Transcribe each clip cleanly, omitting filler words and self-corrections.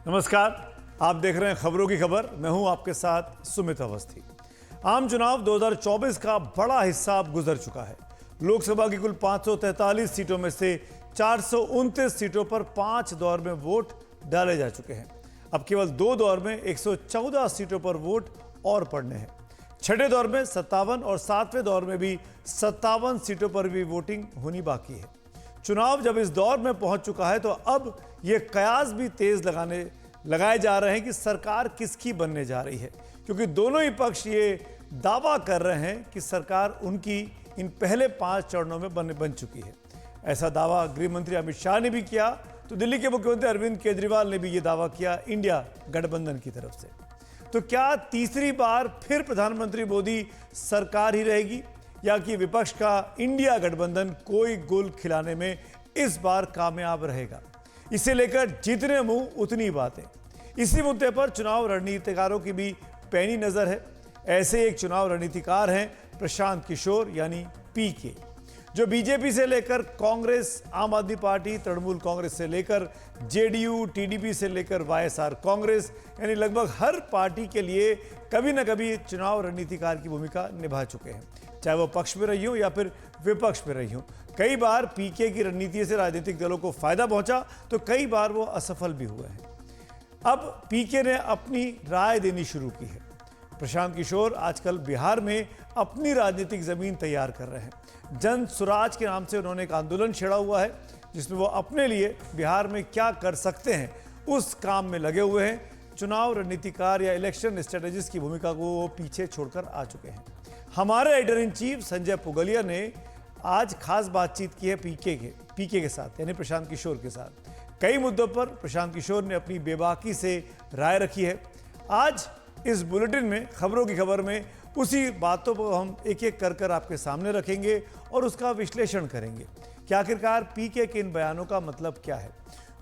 नमस्कार, आप देख रहे हैं खबरों की खबर। मैं हूं आपके साथ सुमित अवस्थी। आम चुनाव 2024 का बड़ा हिस्सा अब गुजर चुका है। लोकसभा की कुल 543 सीटों में से 429 सीटों पर 5 दौर में वोट डाले जा चुके हैं। अब केवल 2 दौर में 114 सीटों पर वोट और पड़ने हैं। छठे दौर में 57 और 7वें दौर में भी 57 सीटों पर भी वोटिंग होनी बाकी है। चुनाव जब इस दौर में पहुंच चुका है तो अब ये कयास भी तेज लगाए जा रहे हैं कि सरकार किसकी बनने जा रही है, क्योंकि दोनों ही पक्ष ये दावा कर रहे हैं कि सरकार उनकी इन पहले 5 चरणों में बन चुकी है। ऐसा दावा गृह मंत्री अमित शाह ने भी किया तो दिल्ली के मुख्यमंत्री अरविंद केजरीवाल ने भी ये दावा किया इंडिया गठबंधन की तरफ से। तो क्या तीसरी बार फिर प्रधानमंत्री मोदी सरकार ही रहेगी या कि विपक्ष का इंडिया गठबंधन कोई गुल खिलाने में इस बार कामयाब रहेगा? इसे लेकर जितने मुंह उतनी बातें। इसी मुद्दे पर चुनाव रणनीतिकारों की भी पैनी नजर है। ऐसे एक चुनाव रणनीतिकार हैं प्रशांत किशोर यानी पीके, जो बीजेपी से लेकर कांग्रेस, आम आदमी पार्टी, तृणमूल कांग्रेस से लेकर जेडीयू, टीडीपी से लेकर वाईएसआर कांग्रेस, यानी लगभग हर पार्टी के लिए कभी न कभी चुनाव रणनीतिकार की भूमिका निभा चुके हैं, चाहे वो पक्ष में रही हो या फिर विपक्ष में रही हो। कई बार पीके की रणनीति से राजनीतिक दलों को फायदा पहुंचा तो कई बार वो असफल भी हुए हैं। अब पीके ने अपनी राय देनी शुरू की है। प्रशांत किशोर आजकल बिहार में अपनी राजनीतिक जमीन तैयार कर रहे हैं। जन सुराज के नाम से उन्होंने एक आंदोलन छेड़ा हुआ है जिसमें वो अपने लिए बिहार में क्या कर सकते हैं उस काम में लगे हुए हैं। चुनाव रणनीतिकार या इलेक्शन स्ट्रेटेजिस्ट की भूमिका को वो पीछे छोड़कर आ चुके हैं। हमारे editor in chief Sanjay Pugalia ने आज खास बातचीत की है पीके के साथ, यानी प्रशांत किशोर के साथ। कई मुद्दों पर प्रशांत किशोर ने अपनी बेबाकी से राय रखी है। आज इस बुलेटिन में खबरों की खबर में उसी बातों को हम एक एक कर आपके सामने रखेंगे और उसका विश्लेषण करेंगे कि आखिरकार पीके के इन बयानों का मतलब क्या है।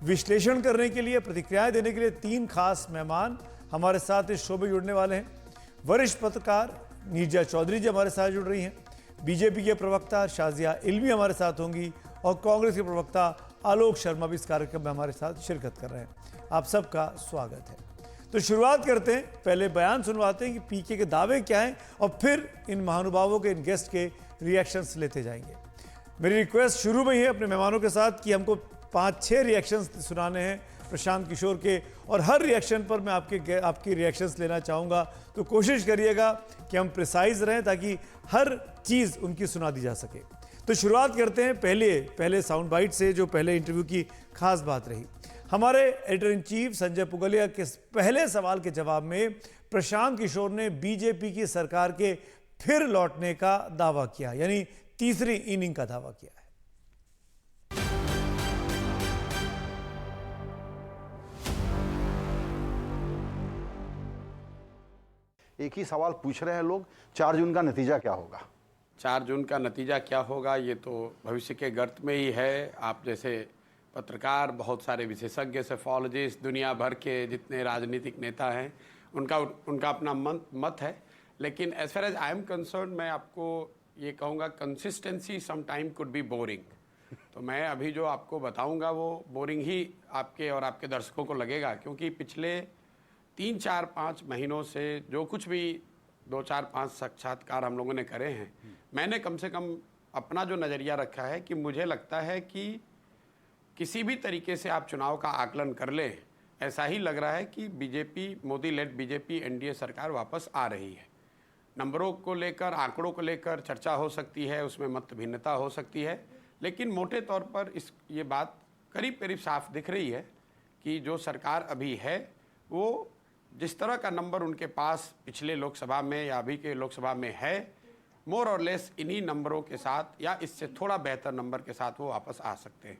विश्लेषण करने के लिए, प्रतिक्रियाएं देने के लिए 3 खास मेहमान हमारे साथ इस शो में जुड़ने वाले हैं। वरिष्ठ पत्रकार नीरजा चौधरी जी हमारे साथ जुड़ रही हैं, बीजेपी के प्रवक्ता शाजिया इल्मी हमारे साथ होंगी और कांग्रेस के प्रवक्ता आलोक शर्मा भी इस कार्यक्रम में हमारे साथ शिरकत कर रहे हैं। आप सबका स्वागत है। तो शुरुआत करते हैं, पहले बयान सुनवाते हैं कि पीके के दावे क्या हैं और फिर इन महानुभावों के, इन गेस्ट के रिएक्शंस लेते जाएंगे। मेरी रिक्वेस्ट शुरू में ही है अपने मेहमानों के साथ कि हमको 5-6 रिएक्शंस सुनाने हैं प्रशांत किशोर के, और हर रिएक्शन पर मैं आपकी रिएक्शंस लेना चाहूँगा। तो कोशिश करिएगा कि हम प्रिसाइज रहें ताकि हर चीज़ उनकी सुना दी जा सके। तो शुरुआत करते हैं पहले साउंड बाइट से, जो पहले इंटरव्यू की खास बात रही। हमारे editor in chief Sanjay Pugalia के पहले सवाल के जवाब में प्रशांत किशोर ने बीजेपी की सरकार के फिर लौटने का दावा किया, यानी तीसरी इनिंग का दावा किया है। एक ही सवाल पूछ रहे हैं लोग, 4 जून का नतीजा क्या होगा? 4 जून का नतीजा क्या होगा ये तो भविष्य के गर्त में ही है। आप जैसे पत्रकार, बहुत सारे विशेषज्ञ, सेफोलॉजिस्ट, दुनिया भर के जितने राजनीतिक नेता हैं उनका अपना मत है। लेकिन as far as I am concerned, मैं आपको ये कहूँगा consistency some time could be boring. तो मैं अभी जो आपको बताऊँगा वो बोरिंग ही आपके और आपके दर्शकों को लगेगा, क्योंकि पिछले 3-4-5 महीनों से जो कुछ भी 2-4-5 साक्षात्कार हम लोगों ने करे हैं, मैंने कम से कम अपना जो नज़रिया रखा है कि मुझे लगता है कि किसी भी तरीके से आप चुनाव का आकलन कर लें, ऐसा ही लग रहा है कि BJP, Modi led BJP NDA सरकार वापस आ रही है। नंबरों को लेकर, आंकड़ों को लेकर चर्चा हो सकती है, उसमें मत भिन्नता हो सकती है, लेकिन मोटे तौर पर ये बात करीब साफ दिख रही है कि जो सरकार अभी है वो जिस तरह का नंबर उनके पास पिछले लोकसभा में या अभी के लोकसभा में है, मोर और लेस इन्हीं नंबरों के साथ या इससे थोड़ा बेहतर नंबर के साथ वो वापस आ सकते हैं।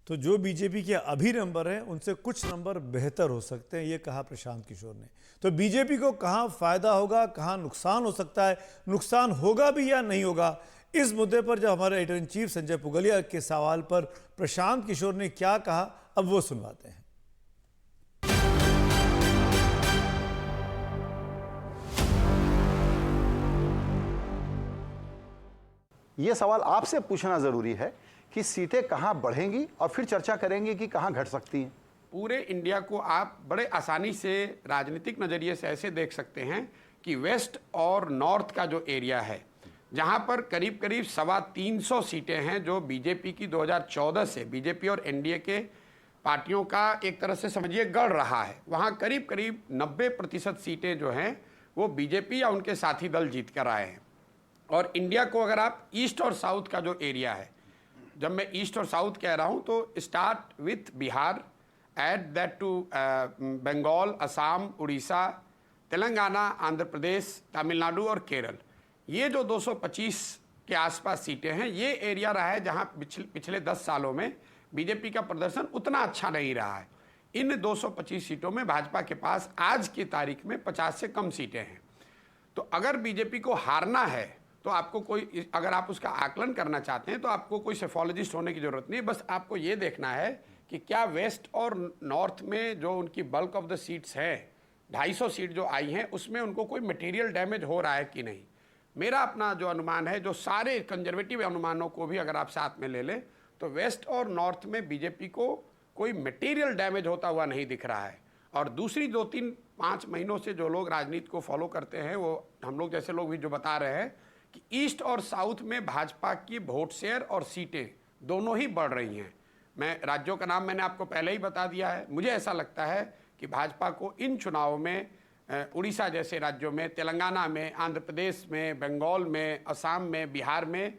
तो जो बीजेपी के अभी नंबर हैं उनसे कुछ नंबर बेहतर हो सकते हैं, ये कहा प्रशांत किशोर ने। तो बीजेपी को कहां फायदा होगा, कहां नुकसान हो सकता है, नुकसान होगा भी या नहीं होगा, इस मुद्दे पर जब हमारे editor in chief Sanjay Pugalia के सवाल पर प्रशांत किशोर ने क्या कहा, अब वो सुनवाते हैं। ये सवाल आपसे पूछना जरूरी है कि सीटें कहां बढ़ेंगी और फिर चर्चा करेंगे कि कहां घट सकती हैं। पूरे इंडिया को आप बड़े आसानी से राजनीतिक नज़रिए से ऐसे देख सकते हैं कि वेस्ट और नॉर्थ का जो एरिया है, जहां पर करीब करीब 325 सीटें हैं, जो बीजेपी की 2014 से बीजेपी और एनडीए के पार्टियों का एक तरह से समझिए गढ़ रहा है, वहां करीब करीब 90% सीटें जो हैं वो बीजेपी या उनके साथी दल जीत कर आए हैं। और इंडिया को अगर आप ईस्ट और साउथ का जो एरिया है, जब मैं ईस्ट और साउथ कह रहा हूं तो start with Bihar, add that to Bengal, Assam, Orissa, Telangana, Andhra Pradesh, Tamil Nadu और केरल। ये जो 225 के आसपास सीटें हैं, ये एरिया रहा है जहां पिछले 10 सालों में बीजेपी का प्रदर्शन उतना अच्छा नहीं रहा है। इन 225 सीटों में भाजपा के पास आज की तारीख में 50 से कम सीटें हैं। तो अगर बीजेपी को हारना है तो आपको कोई, अगर आप उसका आकलन करना चाहते हैं तो आपको कोई सेफोलॉजिस्ट होने की जरूरत नहीं, बस आपको ये देखना है कि क्या वेस्ट और नॉर्थ में जो उनकी बल्क ऑफ द सीट्स है, 250 सीट जो आई हैं, उसमें उनको कोई मटेरियल डैमेज हो रहा है कि नहीं। मेरा अपना जो अनुमान है, जो सारे कंजर्वेटिव अनुमानों को भी अगर आप साथ में ले लें, तो वेस्ट और नॉर्थ में बीजेपी को कोई मटेरियल डैमेज होता हुआ नहीं दिख रहा है। और दूसरी 2-3-5 महीनों से जो लोग राजनीति को फॉलो करते हैं, वो हम लोग जैसे लोग भी जो बता रहे हैं कि ईस्ट और साउथ में भाजपा की वोट शेयर और सीटें दोनों ही बढ़ रही हैं। मैं राज्यों का नाम मैंने आपको पहले ही बता दिया है। मुझे ऐसा लगता है कि भाजपा को इन चुनावों में उड़ीसा जैसे राज्यों में, तेलंगाना में, आंध्र प्रदेश में, बंगाल में, असम में, बिहार में,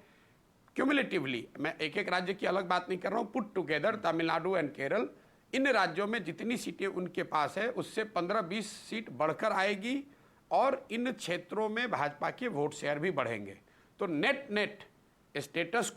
क्यूमुलेटिवली, मैं एक एक राज्य की अलग बात नहीं कर रहा हूँ, put together Tamil Nadu and Kerala, इन राज्यों में जितनी सीटें उनके पास है उससे 15-20 सीट बढ़कर आएगी और इन क्षेत्रों में भाजपा के वोट शेयर भी बढ़ेंगे। तो नेट स्टेटस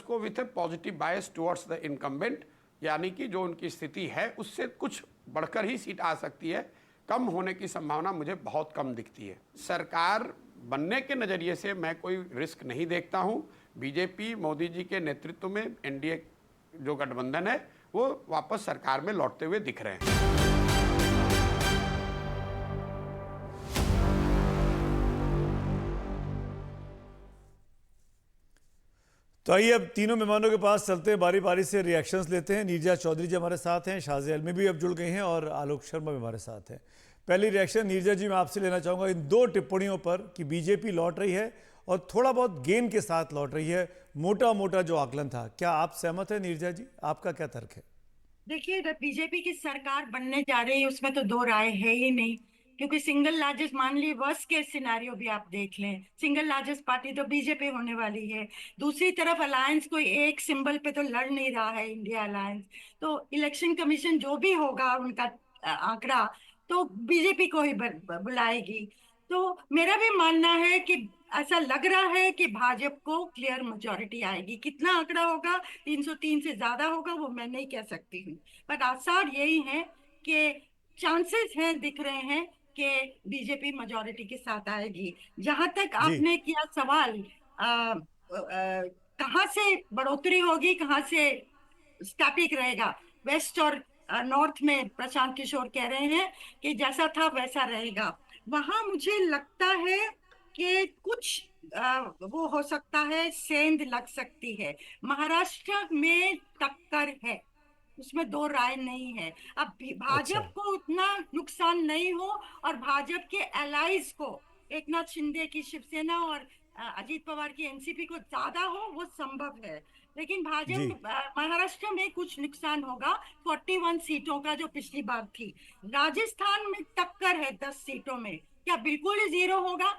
को with A positive bias towards the incumbent, यानी कि जो उनकी स्थिति है उससे कुछ बढ़कर ही सीट आ सकती है। कम होने की संभावना मुझे बहुत कम दिखती है। सरकार बनने के नज़रिए से मैं कोई रिस्क नहीं देखता हूं। बीजेपी मोदी जी के नेतृत्व में एनडीए जो गठबंधन है वो वापस सरकार में लौटते हुए दिख रहे हैं। तो आइए अब तीनों मेहमानों के पास चलते हैं, बारी बारी से रिएक्शंस लेते हैं। नीरजा चौधरी जी हमारे साथ हैं, शाज़िया अलमी भी अब जुड़ गई हैं और आलोक शर्मा भी हमारे साथ हैं। पहली रिएक्शन नीरजा जी मैं आपसे लेना चाहूँगा इन 2 टिप्पणियों पर कि बीजेपी लौट रही है और थोड़ा बहुत गेन के साथ लौट रही है, मोटा मोटा जो आकलन था, क्या आप सहमत हैं नीरजा जी? आपका क्या तर्क है? देखिए, बीजेपी की सरकार बनने जा रही है उसमें तो 2 राय है ही नहीं, क्योंकि सिंगल लार्जेस्ट, मान ली वर्स्ट केस सिनारियो भी आप देख लें, सिंगल लार्जेस्ट पार्टी तो बीजेपी होने वाली है। दूसरी तरफ अलायंस कोई एक सिंबल पे तो लड़ नहीं रहा है, इंडिया अलायंस। तो इलेक्शन कमीशन जो भी होगा उनका आंकड़ा तो बीजेपी को ही बुलाएगी। तो मेरा भी मानना है कि ऐसा लग रहा है कि भाजपा को क्लियर मेजोरिटी आएगी। कितना आंकड़ा होगा, 303 से ज्यादा होगा, वो मैं नहीं कह सकती हूँ, पर आसार यही है कि चांसेस हैं, दिख रहे हैं कि बीजेपी मेजोरिटी के साथ आएगी। जहां तक आपने किया सवाल, कहां से बढ़ोतरी होगी, कहां से स्टैटिक रहेगा, वेस्ट और नॉर्थ में प्रशांत किशोर कह रहे हैं कि जैसा था वैसा रहेगा। वहां मुझे लगता है कि कुछ वो हो सकता है, सेंध लग सकती है। महाराष्ट्र में टक्कर है, उसमें 2 राय नहीं है। अब भाजपा को उतना नुकसान नहीं हो और भाजपा के एलाइज को, एकनाथ शिंदे की शिवसेना और अजीत पवार की एनसीपी को ज्यादा हो, वो संभव है। लेकिन भाजपा महाराष्ट्र में कुछ नुकसान होगा, 41 सीटों का जो पिछली बार थी। राजस्थान में टक्कर है 10 सीटों में, क्या बिल्कुल ही 0 होगा?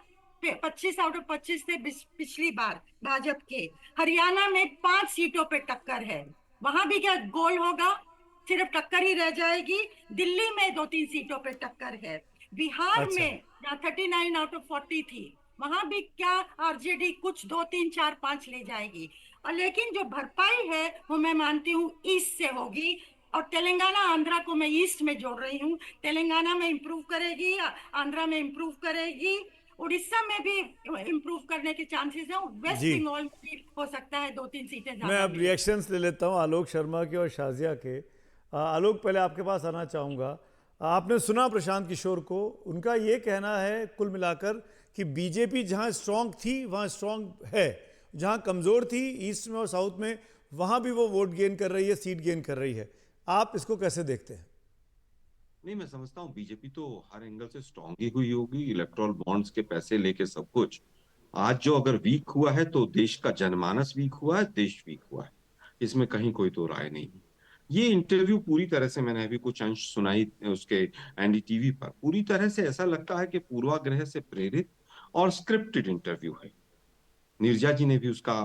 25 आउट ऑफ 25 थे पिछली बार भाजपा के। हरियाणा में 5 सीटों पे टक्कर है, वहां भी क्या गोल होगा? सिर्फ टक्कर ही रह जाएगी। दिल्ली में 2-3 सीटों पे टक्कर है। बिहार में जहाँ 39 आउट ऑफ 40 थी, वहां भी क्या आरजेडी कुछ 2, 3, 4, 5 ले जाएगी। और लेकिन जो भरपाई है वो मैं मानती हूँ ईस्ट से होगी। और तेलंगाना आंध्रा को मैं ईस्ट में जोड़ रही हूँ। तेलंगाना में इम्प्रूव करेगी, आंध्रा में इम्प्रूव करेगी, उड़ीसा में भी इम्प्रूव करने के चांसेस हैं, वेस्ट बंगाल में भी हो सकता है 2-3 सीटें ज्यादा। मैं अब रिएक्शंस ले लेता हूं आलोक शर्मा के और शाजिया के। आलोक, पहले आपके पास आना चाहूँगा। आपने सुना प्रशांत किशोर को, उनका ये कहना है कुल मिलाकर कि बीजेपी जहां स्ट्रांग थी वहां स्ट्रांग है, जहां कमजोर थी ईस्ट में और साउथ में वहां भी वो वोट गेन कर रही है, सीट गेन कर रही है। आप इसको कैसे देखते हैं? नहीं, मैं समझता हूँ बीजेपी तो हर एंगल से स्ट्रांग ही हुई होगी, इलेक्टोरल बॉन्ड्स के पैसे लेके सब कुछ। आज जो अगर वीक हुआ है तो देश का जनमानस वीक हुआ है, देश वीक हुआ है, इसमें कहीं कोई तो राय नहीं। ये इंटरव्यू पूरी तरह से, मैंने अभी कुछ अंश सुनाई उसके एनडीटीवी पर, पूरी तरह से ऐसा लगता है कि पूर्वाग्रह से प्रेरित और स्क्रिप्टेड इंटरव्यू है। नीरजा जी ने भी उसका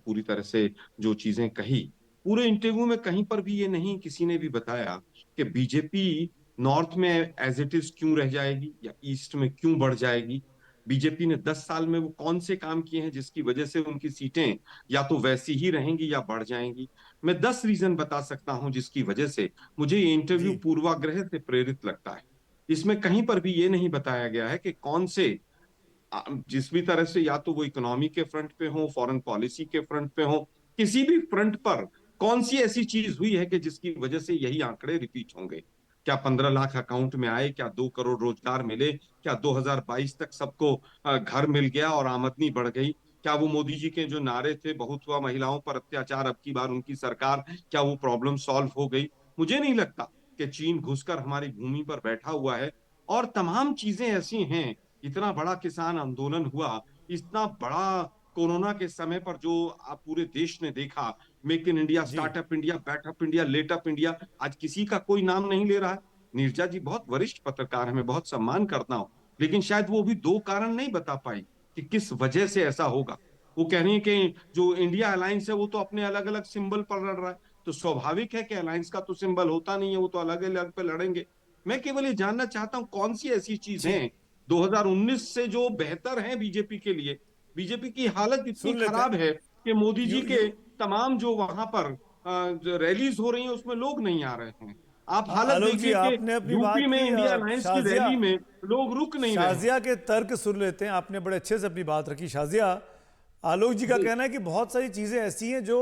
पूरी तरह से जो चीजें कही, पूरे इंटरव्यू में कहीं पर भी ये नहीं किसी ने भी बताया कि बीजेपी नॉर्थ में एज इट इज क्यों रह जाएगी या ईस्ट में क्यों बढ़ जाएगी। बीजेपी ने 10 साल में वो कौन से काम किए हैं जिसकी वजह से उनकी सीटें या तो वैसी ही रहेंगी या बढ़ जाएंगी। मैं 10 रीजन बता सकता हूं जिसकी वजह से मुझे ये इंटरव्यू जी पूर्वाग्रह से प्रेरित लगता है। इसमें कहीं पर भी ये नहीं बताया गया है कि कौन से जिस भी तरह से, या तो वो इकोनॉमी के फ्रंट पे हो, फॉरेन पॉलिसी के फ्रंट पे हो, किसी भी फ्रंट पर कौन सी ऐसी चीज हुई है कि जिसकी वजह से यही आंकड़े रिपीट होंगे। क्या 15 लाख अकाउंट में आए, क्या 2 करोड़ रोजगार मिले, क्या 2022 तक सबको घर मिल गया और आमदनी बढ़ गई, क्या वो मोदी जी के जो नारे थे बहुत हुआ महिलाओं पर अत्याचार, अब की बार उनकी सरकार, क्या वो प्रॉब्लम सॉल्व हो गई। मुझे नहीं लगता कि चीन घुसकर हमारी भूमि पर बैठा हुआ है। और तमाम चीजें ऐसी हैं, इतना बड़ा किसान आंदोलन हुआ, इतना बड़ा कोरोना के समय पर जो आप पूरे देश ने देखा, मेक इन इंडिया, जी startup India, backup India, letup India, आज किसी का कोई नाम नहीं ले रहा है। नीरजा जी बहुत वरिष्ठ पत्रकार है, मैं बहुत सम्मान करता हूं, लेकिन शायद वो भी 2 कारण नहीं बता पाई कि किस वजह से ऐसा होगा। वो कह रही है कि जो इंडिया अलायंस है वो तो अपने अलग अलग सिंबल पर लड़ रहा है, तो स्वाभाविक है कि अलायंस का तो सिंबल होता नहीं है, वो तो अलग अलग पे लड़ेंगे। मैं केवल ये जानना चाहता हूं कौन सी ऐसी चीज जी है 2019 से जो बेहतर है बीजेपी के लिए। बीजेपी की हालत इतनी सुन लेते खराब हैं। है कि मोदी जी यू के यू तमाम जो वहां पर जो रैलीज हो रही हैं उसमें लोग नहीं आ रहे हैं। आप हालत आलोक जी देखिए कि आपने अपनी यूपी बात में की। इंडिया अलायंस की शाजिया, रैली में लोग रुक नहीं रहे हैं। शाजिया के तर्क सुन लेते हैं। आपने बड़े अच्छे से अपनी बात रखी। शाजिया, आलोक जी का कहना है कि बहुत सारी चीजें ऐसी हैं जो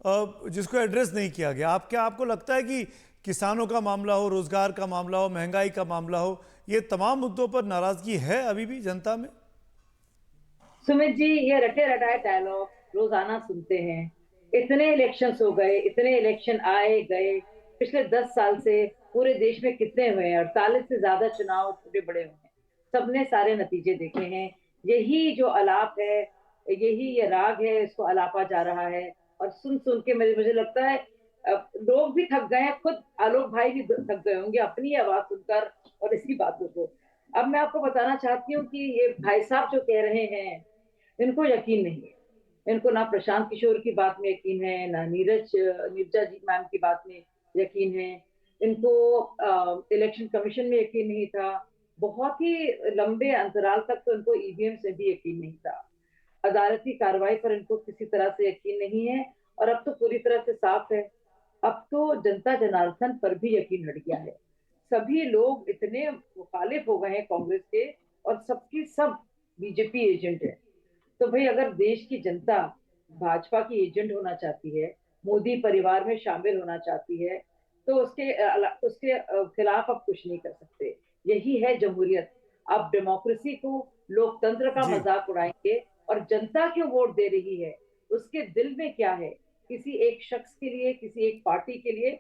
जिसको एड्रेस नहीं किया गया। आप क्या, आपको लगता है कि किसानों का मामला हो, रोजगार का मामला हो, महंगाई का मामला हो, ये तमाम मुद्दों पर नाराजगी है अभी भी जनता में? सुमित जी, ये रटे रटाए डायलॉग रोजाना सुनते हैं। इतने इलेक्शंस हो गए, इतने इलेक्शन आए गए, पिछले 10 साल से पूरे देश में कितने हुए हैं? 48 से ज्यादा चुनाव छोटे बड़े हुए हैं, सबने सारे नतीजे देखे हैं। यही जो आलाप है, यही ये राग है, इसको आलापा जा रहा है। और सुन सुन के मुझे लगता है लोग भी थक गए हैं, खुद आलोक भाई भी थक गए होंगे अपनी आवाज सुनकर और इसी बातों को। अब मैं आपको बताना चाहती हूँ कि ये भाई साहब जो कह रहे हैं, इनको यकीन नहीं है। इनको ना प्रशांत किशोर की बात में यकीन है, ना नीरजा जी मैम की बात में यकीन है। इनको इलेक्शन कमीशन में यकीन नहीं था। बहुत ही लंबे अंतराल तक तो इनको ईवीएम से भी यकीन नहीं था। अदालती कार्रवाई पर इनको किसी तरह से यकीन नहीं है। और अब तो पूरी तरह से साफ है, अब तो जनता जनार्दन पर भी यकीन हट गया है। सभी लोग इतने मुखालिफ हो गए हैं कांग्रेस के, और सबकी सब बीजेपी एजेंट है। तो भाई, अगर देश की जनता भाजपा की एजेंट होना चाहती है, मोदी परिवार में शामिल होना चाहती है, तो उसके खिलाफ आप कुछ नहीं कर सकते। यही है जमहूरियत। आप डेमोक्रेसी को, लोकतंत्र का जी मजाक उड़ाएंगे, और जनता क्यों वोट दे रही है, उसके दिल में क्या है, किसी एक शख्स के लिए, किसी एक पार्टी के लिए,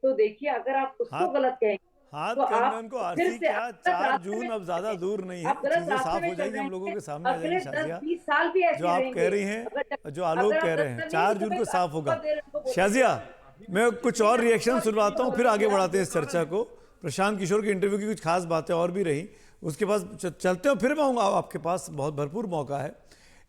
तो देखिए अगर आप उसको हाथ गलत कहेंगे हाथ तो करना आप उनको फिर आरसी से क्या, आप गलत 4 रास्ते जून में अब ज्यादा चल दूर रहे नहीं हैं। है, आप गलत चीजें रास्ते साफ में हो चल जाएंगी, रहे हम लोगों हैं। के सामने आ अगले जाएंगी। शाजिया, 10-20 साल भी ऐसे जो आप रहेंगे। कह रही हैं, जो आलोक अगर कह आप रहे हैं, दफ्तर 4 नहीं, तो जून भाई को साफ आप होगा। दे रहे हैं, उनको बोलो। शाजिया, मैं कुछ और रिएक्शन और सुनवाता हूँ, फिर आगे बढ़ाते हैं इस चर्चा बोलो। को। प्रशांत किशोर के इंटरव्यू की कुछ खास बातें और भी रही, उसके पास चलते हो, फिर मैं आऊँगा। आपके पास बहुत भरपूर मौका है।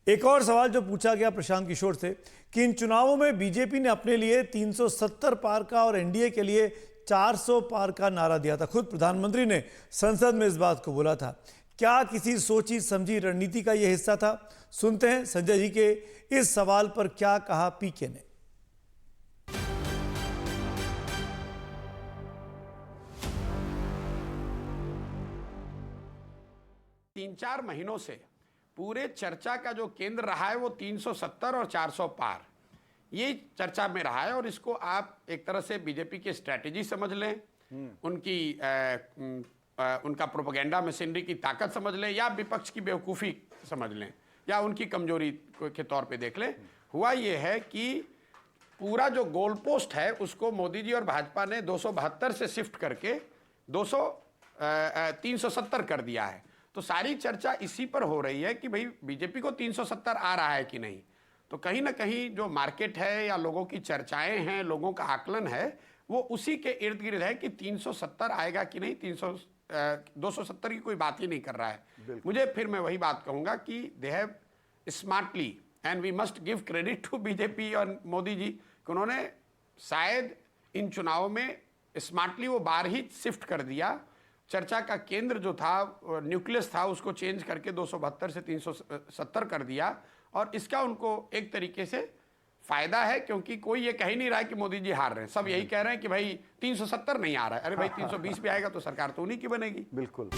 एक और सवाल जो पूछा गया प्रशांत किशोर से कि इन चुनावों में बीजेपी ने अपने लिए 370 पार का और एनडीए के लिए 400 पार का नारा दिया था। खुद प्रधानमंत्री ने संसद में इस बात को बोला था। क्या किसी सोची समझी रणनीति का यह हिस्सा था? सुनते हैं संजय जी के इस सवाल पर क्या कहा पीके ने। 3-4 महीनों से पूरे चर्चा का जो केंद्र रहा है वो 370 और 400 पार, ये चर्चा में रहा है। और इसको आप एक तरह से बीजेपी की स्ट्रैटेजी समझ लें, उनका प्रोपेगेंडा मशीनरी की ताकत समझ लें, या विपक्ष की बेवकूफ़ी समझ लें या उनकी कमजोरी के तौर पे देख लें। हुआ ये है कि पूरा जो गोल पोस्ट है उसको मोदी जी और भाजपा ने 272 से शिफ्ट करके 370 कर दिया है। तो सारी चर्चा इसी पर हो रही है कि भाई बीजेपी को 370 आ रहा है कि नहीं। तो कहीं ना कहीं जो मार्केट है या लोगों की चर्चाएं हैं, लोगों का आकलन है, वो उसी के इर्द गिर्द है कि 370 आएगा कि नहीं। 270 की कोई बात ही नहीं कर रहा है। मुझे फिर मैं वही बात कहूंगा कि they have smartly, and we must give credit to BJP और मोदी जी कि उन्होंने शायद इन चुनावों में स्मार्टली वो बार ही शिफ्ट कर दिया। चर्चा का केंद्र जो था, न्यूक्लियस था, उसको चेंज करके 272 से 370 कर दिया। और इसका उनको एक तरीके से फायदा है, क्योंकि कोई ये कह ही नहीं रहा है कि मोदी जी हार रहे हैं। सब यही कह रहे हैं कि भाई 370 नहीं आ रहा है। अरे भाई 320 भी आएगा तो सरकार तो उन्हीं की बनेगी। बिल्कुल।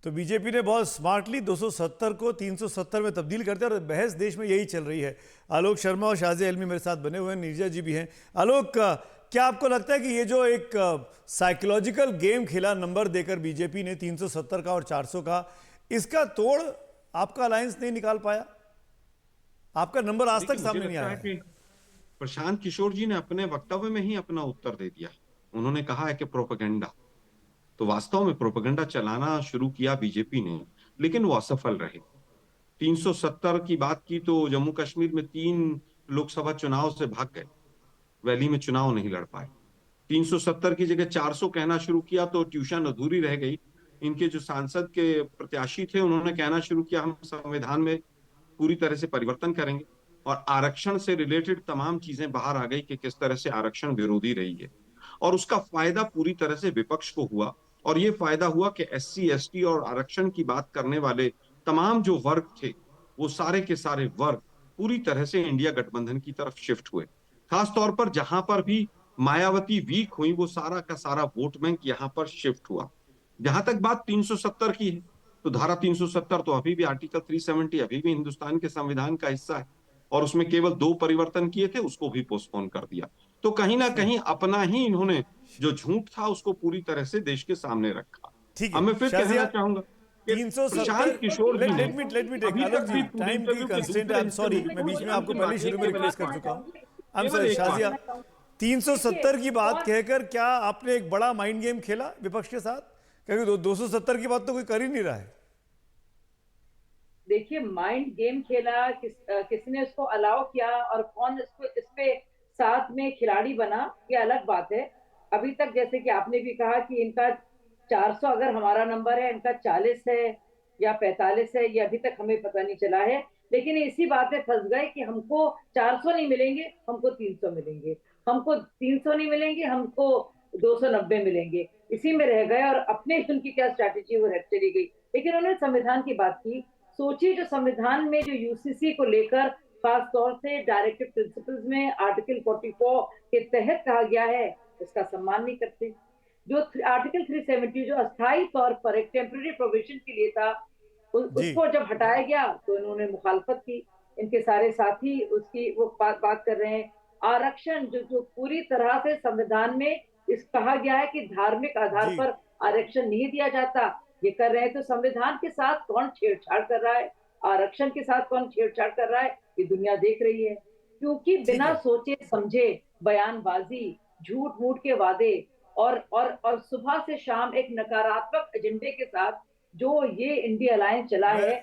तो बीजेपी ने बहुत स्मार्टली 270 को 370 में तब्दील कर दिया और बहस देश में यही चल रही है। आलोक शर्मा और शाजिया इल्मी मेरे साथ बने हुए हैं, नीरजा जी भी हैं। आलोक, क्या आपको लगता है कि ये जो एक साइकोलॉजिकल गेम खेला नंबर देकर बीजेपी ने 370 का और 400 का, इसका तोड़ आपका अलायंस नहीं निकाल पाया? आपका नंबर आज तक सामने नहीं आया है। प्रशांत किशोर जी ने अपने वक्तव्य में ही अपना उत्तर दे दिया। उन्होंने कहा है कि प्रोपेगेंडा, तो वास्तव में प्रोपेगेंडा चलाना शुरू किया बीजेपी ने, लेकिन वो असफल रहे। 370 की बात की तो जम्मू कश्मीर में 3 लोकसभा चुनाव से भाग गए, वैली में चुनाव नहीं लड़ पाए। 370 की जगह 400 कहना शुरू किया तो ट्यूशन अधूरी रह गई। इनके जो सांसद के प्रत्याशी थे उन्होंने कहना शुरू किया हम संविधान में पूरी तरह से परिवर्तन करेंगे, और आरक्षण से रिलेटेड तमाम चीजें बाहर आ गई कि किस तरह से आरक्षण विरोधी रही है। और उसका फायदा पूरी तरह से विपक्ष को हुआ, और ये फायदा हुआ कि SC ST और आरक्षण की बात करने वाले तमाम जो वर्ग थे, वो सारे के सारे वर्ग पूरी तरह से इंडिया गठबंधन की तरफ शिफ्ट हुए। खास तौर पर जहां पर भी मायावती वीक हुई, वो सारा का सारा वोट बैंक यहां पर शिफ्ट हुआ। जहां तक बात 370 की है, तो धारा 370 तो अभी भी आर्टिकल 370 अभी भी हिंदुस्तान के संविधान का हिस्सा है, और उसमें केवल 2 परिवर्तन किए थे, उसको भी पोस्टपोन कर दिया। तो कहीं ना कहीं अपना ही इन्होंने जो झूठ था उसको पूरी तरह से देश के सामने रखा। ठीक है, अब मैं फिर कहना चाहूंगा कि 370 प्रशांत किशोर जी लेट मी टेक आलोक जी, टाइम की कंस्ट्रेंट, आई एम सॉरी, मैं बीच में आपको पहले शुरू में रिक्वेस्ट कर चुका हूं। आई एम सॉरी शाजिया, 370 की बात कहकर क्या आपने एक बड़ा माइंड गेम खेला विपक्ष के साथ? क्योंकि 270 की बात तो कोई कर ही नहीं रहा है। देखिए, माइंड गेम खेला, किसने उसको अलाउ किया और कौन इसको इस पे साथ में खिलाड़ी बना, ये अलग बात है। अभी तक जैसे कि आपने भी कहा कि इनका 400 अगर हमारा नंबर है, इनका 40 है या 45 है, ये अभी तक हमें पता नहीं चला है। लेकिन इसी बात में फंस गए कि हमको 400 नहीं मिलेंगे, हमको 300 मिलेंगे, हमको 300 नहीं मिलेंगे, हमको 290 मिलेंगे। इसी में रह गए और अपने उनकी क्या स्ट्रैटेजी वो चली गई। लेकिन उन्होंने संविधान की बात की। सोचिए, जो संविधान में जो UCC को लेकर खास तौर से डायरेक्टिव प्रिंसिपल्स में आर्टिकल 44 के तहत कहा गया है, उसका सम्मान नहीं करते। जो आर्टिकल 370 जो अस्थायी तौर पर एक टेम्पररी प्रोविजन के लिए था, उसको जब हटाया गया तो इन्होंने मुखालफत की। इनके सारे साथी उसकी वो बात कर रहे हैं। आरक्षण जो पूरी तरह से संविधान में इस कहा गया है कि धार्मिक आधार पर आरक्षण नहीं दिया जाता, ये कर रहे हैं। तो संविधान के साथ कौन छेड़छाड़ कर रहा है, आरक्षण के साथ कौन छेड़छाड़ कर रहा है, ये दुनिया देख रही है। क्योंकि बिना सोचे समझे बयानबाजी, झूठ मूठ के वादे और सुबह से शाम एक नकारात्मक एजेंडे के साथ जो ये इंडिया अलायंस चला है,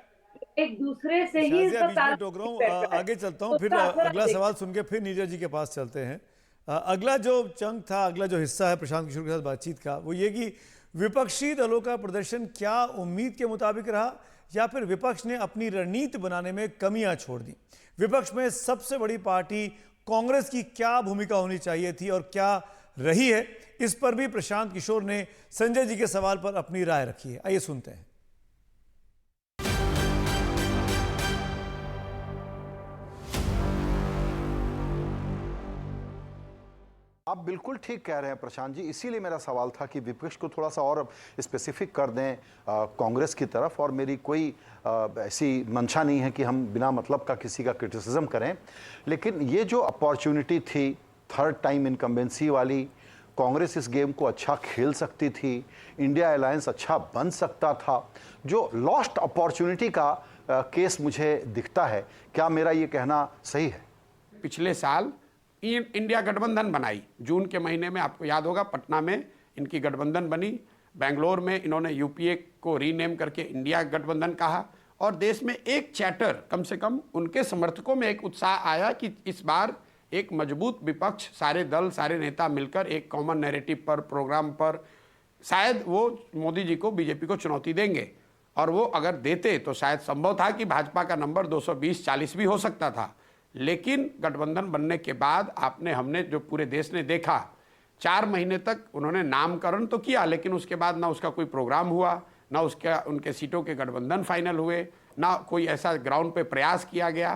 एक दूसरे से ही टोक रहा हूं, आगे चलता हूं, फिर अगला सवाल सुन के फिर नीरज जी के पास चलते हैं। अगला जो चंक था, अगला जो हिस्सा है प्रशांत किशोर के साथ बातचीत का, वो ये कि विपक्षी दलों का प्रदर्शन क्या उम्मीद के मुताबिक रहा, या फिर विपक्ष ने अपनी रणनीति बनाने में कमियां छोड़ दी? विपक्ष में सबसे बड़ी पार्टी कांग्रेस की क्या भूमिका होनी चाहिए थी और क्या रही है, इस पर भी प्रशांत किशोर ने संजय जी के सवाल पर अपनी राय रखी है। आइए सुनते हैं। आप बिल्कुल ठीक कह रहे हैं प्रशांत जी, इसीलिए मेरा सवाल था कि विपक्ष को थोड़ा सा और स्पेसिफिक कर दें कांग्रेस की तरफ। और मेरी कोई ऐसी मंशा नहीं है कि हम बिना मतलब का किसी का क्रिटिसिज्म करें, लेकिन ये जो अपॉर्चुनिटी थी थर्ड टाइम इनकम्बेंसी वाली, कांग्रेस इस गेम को अच्छा खेल सकती थी, इंडिया अलायंस अच्छा बन सकता था। जो लॉस्ट अपॉर्चुनिटी का केस मुझे दिखता है। क्या मेरा ये कहना सही है? पिछले साल इंडिया गठबंधन बनाई जून के महीने में, आपको याद होगा पटना में इनकी गठबंधन बनी, बेंगलोर में इन्होंने यूपीए को रीनेम करके इंडिया गठबंधन कहा, और देश में एक चैटर, कम से कम उनके समर्थकों में एक उत्साह आया कि इस बार एक मजबूत विपक्ष, सारे दल सारे नेता मिलकर एक कॉमन नैरेटिव पर, प्रोग्राम पर, शायद वो मोदी जी को, बीजेपी को चुनौती देंगे। और वो अगर देते तो शायद संभव था कि भाजपा का नंबर 220-40 भी हो सकता था। लेकिन गठबंधन बनने के बाद हमने जो पूरे देश ने देखा, 4 महीने तक उन्होंने नामकरण तो किया, लेकिन उसके बाद ना उसका कोई प्रोग्राम हुआ, ना उनके सीटों के गठबंधन फाइनल हुए, ना कोई ऐसा ग्राउंड पे प्रयास किया गया।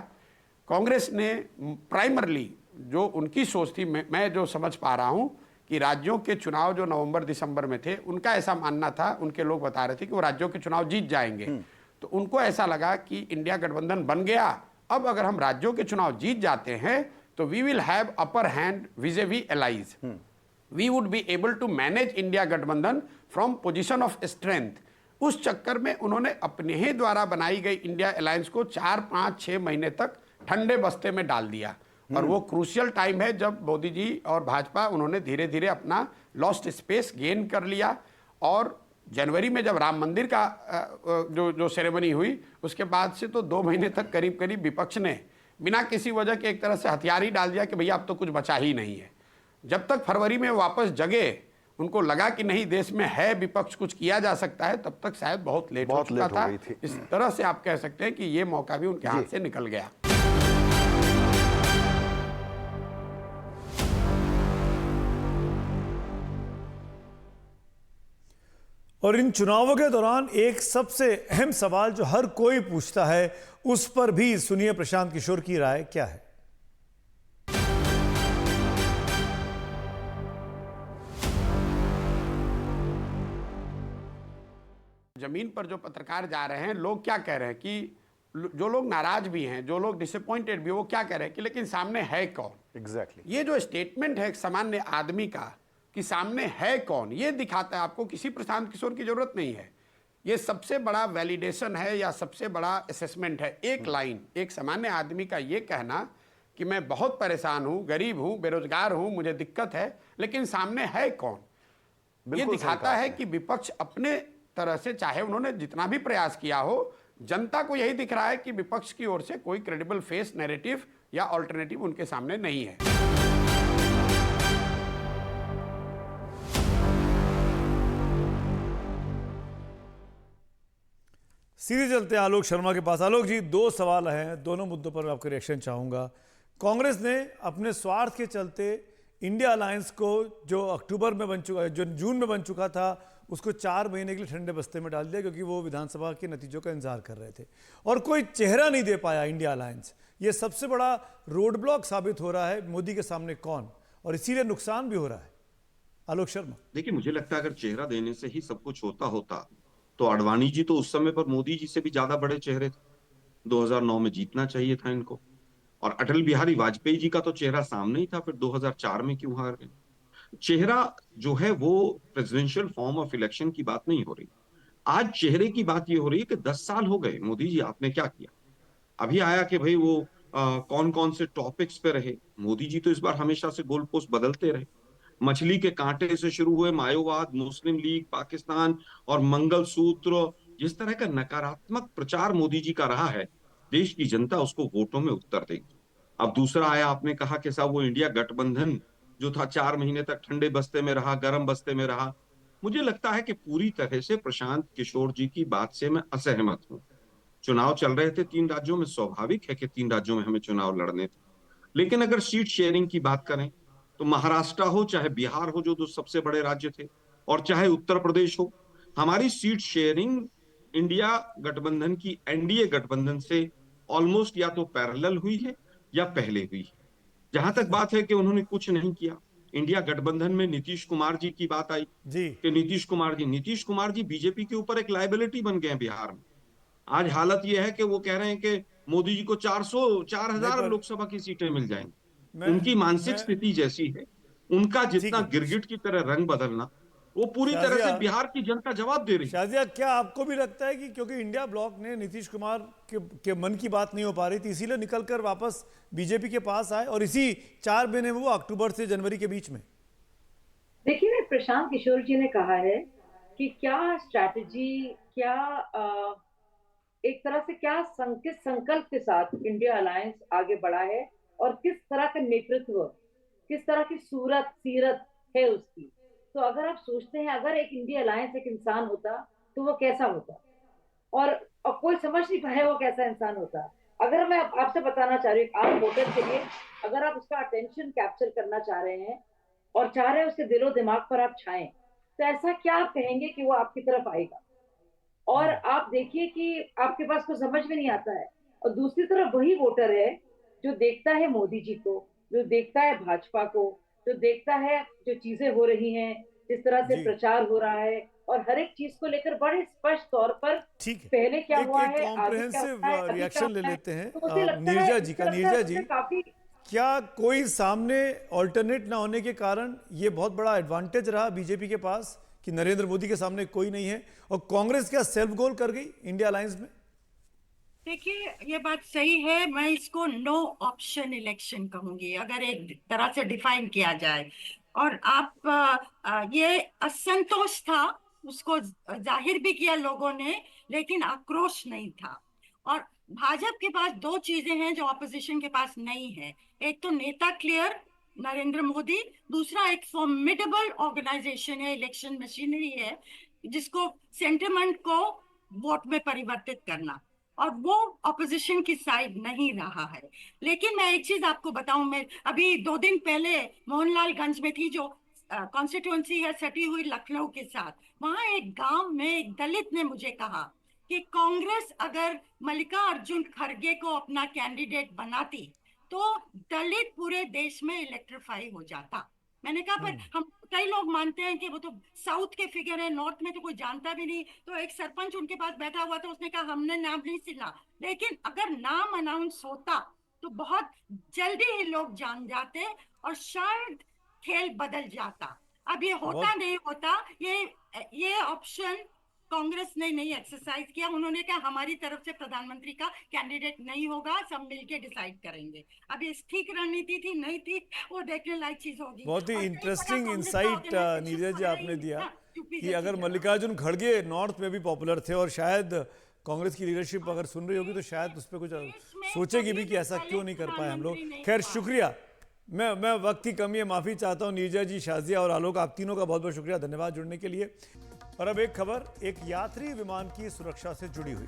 कांग्रेस ने प्राइमरली जो उनकी सोच थी, मैं जो समझ पा रहा हूं कि राज्यों के चुनाव जो नवंबर दिसंबर में थे, उनका ऐसा मानना था, उनके लोग बता रहे थे कि वो राज्यों के चुनाव जीत जाएंगे। तो उनको ऐसा लगा कि इंडिया गठबंधन बन गया, अब अगर हम राज्यों के चुनाव जीत जाते हैं तो we will have upper hand vis-a-vis allies, we would be able to manage India गठबंधन फ्रॉम पोजीशन ऑफ स्ट्रेंथ। उस चक्कर में उन्होंने अपने ही द्वारा बनाई गई इंडिया अलायंस को 4, 5, 6 महीने तक ठंडे बस्ते में डाल दिया। और वो क्रूशियल टाइम है जब मोदी जी और भाजपा, उन्होंने धीरे धीरे अपना लॉस्ट स्पेस गेन कर लिया। और जनवरी में जब राम मंदिर का जो सेरेमनी हुई, उसके बाद से तो 2 महीने तक करीब करीब विपक्ष ने बिना किसी वजह के एक तरह से हथियार ही डाल दिया कि भैया अब तो कुछ बचा ही नहीं है। जब तक फरवरी में वापस जगे, उनको लगा कि नहीं देश में है विपक्ष, कुछ किया जा सकता है, तब तक शायद बहुत लेट हो चुका था। इस तरह से आप कह सकते हैं कि ये मौका भी उनके हाथ से निकल गया। और इन चुनावों के दौरान एक सबसे अहम सवाल जो हर कोई पूछता है, उस पर भी सुनिए प्रशांत किशोर की राय क्या है। जमीन पर जो पत्रकार जा रहे हैं, लोग क्या कह रहे हैं कि जो लोग नाराज भी हैं, जो लोग डिसअपॉइंटेड भी, वो क्या कह रहे हैं कि लेकिन सामने है कौन। एग्जैक्टली ये जो स्टेटमेंट है एक सामान्य आदमी का कि सामने है कौन, ये दिखाता है आपको किसी प्रशांत किशोर की जरूरत नहीं है। ये सबसे बड़ा वैलिडेशन है या सबसे बड़ा असेसमेंट है। एक लाइन, एक सामान्य आदमी का ये कहना कि मैं बहुत परेशान हूं, गरीब हूं, बेरोजगार हूं, मुझे दिक्कत है, लेकिन सामने है कौन, ये दिखाता है कि विपक्ष अपने तरह से, चाहे उन्होंने जितना भी प्रयास किया हो, जनता को यही दिख रहा है कि विपक्ष की ओर से कोई क्रेडिबल फेस, नैरेटिव या ऑल्टरनेटिव उनके सामने नहीं है। सीधे चलते हैं आलोक शर्मा के पास। आलोक जी, 2 सवाल हैं, दोनों मुद्दों पर मैं आपके रिएक्शन चाहूंगा। कांग्रेस ने अपने स्वार्थ के चलते इंडिया अलायंस को, जो अक्टूबर में बन चुका है, जो जून में बन चुका था, उसको 4 महीने के लिए ठंडे बस्ते में डाल दिया, क्योंकि वो विधानसभा के नतीजों का इंतजार कर रहे थे और कोई चेहरा नहीं दे पाया इंडिया अलायंस। ये सबसे बड़ा रोड ब्लॉक साबित हो रहा है मोदी के सामने कौन, और इसीलिए नुकसान भी हो रहा है। आलोक शर्मा, देखिए, मुझे लगता है अगर चेहरा देने से ही सब कुछ होता तो आडवाणी जी तो उस समय पर मोदी जी से भी ज्यादा बड़े चेहरे थे। 2009 में जीतना चाहिए था इनको। और अटल बिहारी वाजपेयी जी का तो चेहरा सामने ही था, फिर 2004 में क्यों हार गए। चेहरा जो है वो प्रेसिडेंशियल फॉर्म ऑफ इलेक्शन की बात नहीं हो रही। आज चेहरे की बात ये हो रही है कि 10 साल हो गए, मोदी जी आपने क्या किया। अभी आया कि भाई वो कौन कौन से टॉपिक्स पे रहे। मोदी जी तो इस बार हमेशा से गोल पोस्ट बदलते रहे। मछली के कांटे से शुरू हुए मायोवाद, मुस्लिम लीग, पाकिस्तान और मंगलसूत्र, जिस तरह का नकारात्मक प्रचार मोदी जी का रहा है, देश की जनता उसको वोटों में उत्तर देगी। अब दूसरा आया, आपने कहा कि साहब वो इंडिया गठबंधन जो था 4 महीने तक ठंडे बस्ते में रहा, गर्म बस्ते में रहा। मुझे लगता है कि पूरी तरह से प्रशांत किशोर जी की बात से मैं असहमत हूं। चुनाव चल रहे थे 3 राज्यों में, स्वाभाविक है कि 3 राज्यों में हमें चुनाव लड़ने थे। लेकिन अगर सीट शेयरिंग की बात करें तो महाराष्ट्र हो चाहे बिहार हो, जो 2 सबसे बड़े राज्य थे, और चाहे उत्तर प्रदेश हो, हमारी सीट शेयरिंग इंडिया गठबंधन की एनडीए गठबंधन से ऑलमोस्ट या तो पैरेलल हुई है या पहले हुई है। जहां तक बात है कि उन्होंने कुछ नहीं किया, इंडिया गठबंधन में नीतीश कुमार जी की बात आई जी कि नीतीश कुमार जी बीजेपी के ऊपर एक लायबिलिटी बन गए हैं बिहार में। आज हालत यह है कि वो कह रहे हैं कि मोदी जी को 4000 लोकसभा की सीटें मिल जाएंगी। उनकी मानसिक स्थिति जैसी है, उनका जितना है। गिरगिट की तरह रंग बदलना, वो पूरी तरह से बिहार की जनता जवाब दे रही है। शाजिया, क्या आपको भी लगता है कि क्योंकि इंडिया ब्लॉक ने नीतीश कुमार के मन की बात नहीं हो पा रही थी, इसीलिए निकलकर वापस बीजेपी के पास आए और इसी 4 महीने में वो अक्टूबर से जनवरी के बीच में? देखिए ना, प्रशांत किशोर जी ने कहा है कि क्या स्ट्रैटेजी, क्या एक तरह से किस संकल्प के साथ इंडिया अलायंस आगे बढ़ा है और किस तरह का नेतृत्व, किस तरह की सूरत सीरत है उसकी। तो अगर आप सोचते हैं, अगर एक इंडिया अलायंस एक इंसान होता तो वो कैसा होता, और कोई समझ नहीं पाया वो कैसा इंसान होता। अगर मैं आपसे बताना चाह रही हूँ, आप वोटर के लिए अगर आप उसका अटेंशन कैप्चर करना चाह रहे हैं और चाह रहे हैं उसके दिलो दिमाग पर आप छाएं, तो ऐसा क्या आप कहेंगे कि वो आपकी तरफ आएगा? और आप देखिए कि आपके पास को समझ में नहीं आता है, और दूसरी तरफ वही वोटर है जो देखता है मोदी जी को, जो देखता है भाजपा को, जो देखता है जो चीजें हो रही हैं, जिस तरह से जी। प्रचार हो रहा है और हर एक चीज को लेकर बड़े स्पष्ट तौर पर ठीक है, पहले क्या एक हुआ एक है, आगे क्या कॉम्प्रिहेंसिव होता है, अभी क्या रिएक्शन ले होता है। लेते हैं तो मुझे लगता है, नीरजा जी का। मुझे लगता नीरजा है जी, उससे काफी क्या कोई सामने ऑल्टरनेट ना होने के कारण ये बहुत बड़ा एडवांटेज रहा बीजेपी के पास कि नरेंद्र मोदी के सामने कोई नहीं है, और कांग्रेस क्या सेल्फ गोल कर गई इंडिया अलायंस में? देखिए, ये बात सही है। मैं इसको नो ऑप्शन इलेक्शन कहूंगी, अगर एक तरह से डिफाइन किया जाए। और आप ये असंतोष था, उसको जाहिर भी किया लोगों ने, लेकिन आक्रोश नहीं था। और भाजपा के पास दो चीजें हैं जो ऑपोजिशन के पास नहीं है। एक तो नेता क्लियर नरेंद्र मोदी, दूसरा एक फॉर्मिडेबल ऑर्गेनाइजेशन है, इलेक्शन मशीनरी है, जिसको सेंटिमेंट को वोट में परिवर्तित करना, और वो ऑपोजिशन की साइड नहीं रहा है। लेकिन मैं एक चीज आपको बताऊं, मैं अभी 2 दिन पहले मोहनलालगंज में थी, जो कॉन्स्टिट्यूंसी है सटी हुई लखनऊ के साथ। वहां एक गांव में एक दलित ने मुझे कहा कि कांग्रेस अगर मल्लिकार्जुन खड़गे को अपना कैंडिडेट बनाती तो दलित पूरे देश में इलेक्ट्रीफाई हो जाता। मैंने कहा, पर हम कई लोग मानते हैं कि वो तो साउथ के फिगर है, नॉर्थ में तो कोई जानता भी नहीं। तो एक सरपंच उनके पास बैठा हुआ था, उसने कहा हमने नाम नहीं सुना, लेकिन अगर नाम अनाउंस होता तो बहुत जल्दी ही लोग जान जाते और शायद खेल बदल जाता। अब ये होता नहीं होता, ये ऑप्शन कांग्रेस ने नहीं एक्सरसाइज किया। उन्होंने कहा हमारी तरफ से प्रधानमंत्री का कैंडिडेट नहीं होगा, सब मिलके डिसाइड करेंगे। अब ये ठीक रणनीति थी नहीं थी, वो देखने लायक चीज होगी। बहुत ही और कई इंटरेस्टिंग बड़ा इंसाइट कांग्रेस का नीरज जी organization आपने दिया था, यूपी कि जैसी अगर जगह। मल्लिकार्जुन खड़गे नॉर्थ में भी पॉपुलर थे, और शायद कांग्रेस की लीडरशिप अगर सुन रही होगी तो शायद उस पर कुछ सोचेगी भी कि ऐसा क्यों नहीं कर पाए हम लोग। खैर, शुक्रिया। मैं वक्त की कमी है, माफ़ी चाहता हूँ नीरजा जी, शाजिया और आलोक, आप तीनों का बहुत बहुत शुक्रिया, धन्यवाद जुड़ने के लिए। और अब एक खबर एक यात्री विमान की सुरक्षा से जुड़ी हुई।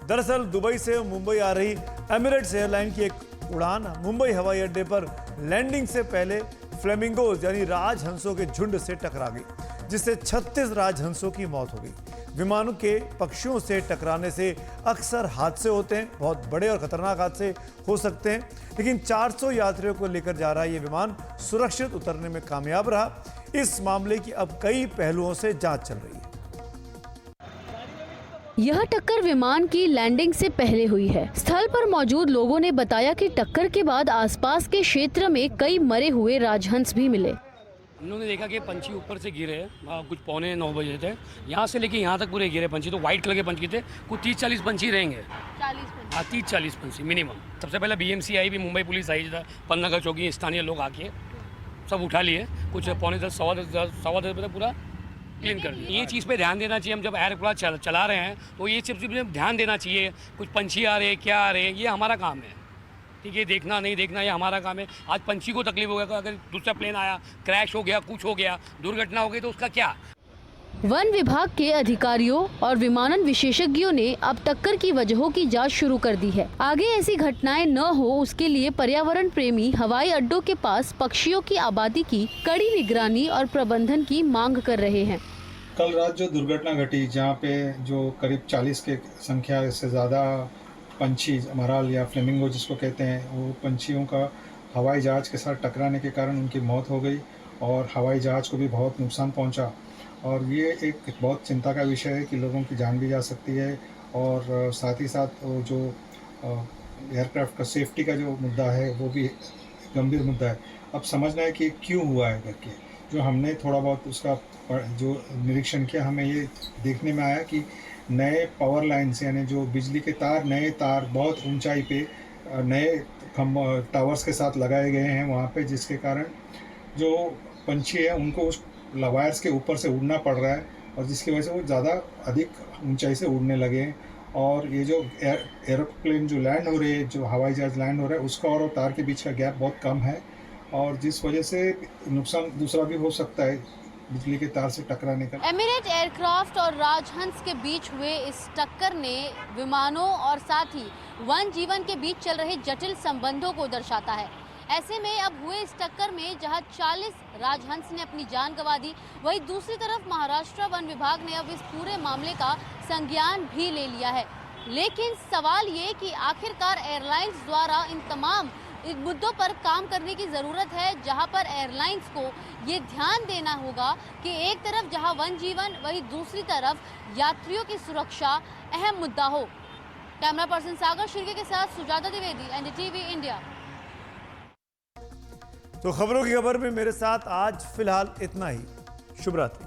दरअसल दुबई से मुंबई आ रही एमिरेट्स एयरलाइन की एक उड़ान मुंबई हवाई अड्डे पर लैंडिंग से पहले फ्लेमिंगोज यानी राजहंसों के झुंड से टकरा गई, जिससे 36 राजहंसों की मौत हो गई। विमानों के पक्षियों से टकराने से अक्सर हादसे होते हैं, बहुत बड़े और खतरनाक हादसे हो सकते हैं, लेकिन 400 यात्रियों को लेकर जा रहा ये विमान सुरक्षित उतरने में कामयाब रहा। इस मामले की अब कई पहलुओं से जांच चल रही है। यह टक्कर विमान की लैंडिंग से पहले हुई है। स्थल पर मौजूद लोगों ने बताया कि टक्कर के बाद आसपास के क्षेत्र में कई मरे हुए राजहंस भी मिले। उन्होंने देखा कि पंछी ऊपर से गिरे, कुछ 8:45 बजे थे, यहाँ से लेके यहाँ तक पूरे गिरे पंछी। तो व्हाइट कलर के पंछी थे, कुछ 30-40 पंछी रहेंगे। 30-40 पंछी मिनिमम। सबसे पहले BMC आई भी, मुंबई पुलिस आई, 15 का चौकी, स्थानीय लोग आके सब उठा लिए। कुछ 9:45 सवा 10 बजे पूरा क्लीन कर दिया। ये चीज़ पे ध्यान देना चाहिए। हम जब एयरक्राफ्ट चला रहे हैं तो ये चीज़ पे ध्यान देना चाहिए। कुछ पंछी आ रहे हैं, क्या आ रहे हैं, ये हमारा काम है। ठीक है, देखना नहीं देखना ये हमारा काम है। आज पंछी को तकलीफ हो गया, अगर दूसरा प्लेन आया, क्रैश हो गया, कुछ हो गया, दुर्घटना हो गई तो उसका क्या? वन विभाग के अधिकारियों और विमानन विशेषज्ञों ने अब टक्कर की वजहों की जांच शुरू कर दी है। आगे ऐसी घटनाएं न हो उसके लिए पर्यावरण प्रेमी हवाई अड्डों के पास पक्षियों की आबादी की कड़ी निगरानी और प्रबंधन की मांग कर रहे हैं। कल रात जो दुर्घटना घटी, जहां पे जो करीब 40 के संख्या से ज़्यादा पंछी, मराल या फ्लेमिंगो जिसको कहते हैं, वो पंछियों का हवाई जहाज़ के साथ टकराने के कारण उनकी मौत हो गई और हवाई जहाज़ को भी बहुत नुकसान पहुंचा। और ये एक बहुत चिंता का विषय है कि लोगों की जान भी जा सकती है, और साथ ही साथ जो एयरक्राफ्ट का सेफ्टी का जो मुद्दा है वो भी गंभीर मुद्दा है। अब समझना है कि क्यों हुआ है करके, जो हमने थोड़ा बहुत उसका जो निरीक्षण किया, हमें ये देखने में आया कि नए पावर लाइन्स यानी जो बिजली के तार, नए तार बहुत ऊंचाई पे नए टावर्स के साथ लगाए गए हैं वहाँ पे, जिसके कारण जो पंछी है उनको उस वायर्स के ऊपर से उड़ना पड़ रहा है और जिसकी वजह से वो ज़्यादा अधिक ऊंचाई से उड़ने लगे हैं। और ये जो एरोप्लेन जो लैंड हो रही है, जो हवाई जहाज लैंड हो रहा है, उसका और तार के बीच का गैप बहुत कम है और जिस वजह से नुकसान दूसरा भी हो सकता है बिजली के तार से टकराने का। एमिरेट एयरक्राफ्ट और राजहंस के बीच हुए इस टक्कर ने विमानों और साथ ही वन जीवन के बीच चल रहे जटिल संबंधों को दर्शाता है। ऐसे में अब हुए इस टक्कर में जहां 40 राजहंस ने अपनी जान गंवा दी, वहीं दूसरी तरफ महाराष्ट्र वन विभाग ने अब इस पूरे मामले का संज्ञान भी ले लिया है। लेकिन सवाल ये कि आखिरकार एयरलाइंस द्वारा इन तमाम मुद्दों पर काम करने की जरूरत है, जहां पर एयरलाइंस को ये ध्यान देना होगा कि एक तरफ जहां वन जीवन, वहीं दूसरी तरफ यात्रियों की सुरक्षा अहम मुद्दा हो। कैमरा पर्सन सागर शिर्के के साथ सुजाता द्विवेदी, एनडीटीवी इंडिया। तो खबरों की खबर में मेरे साथ आज फिलहाल इतना ही। शुभ रात्रि।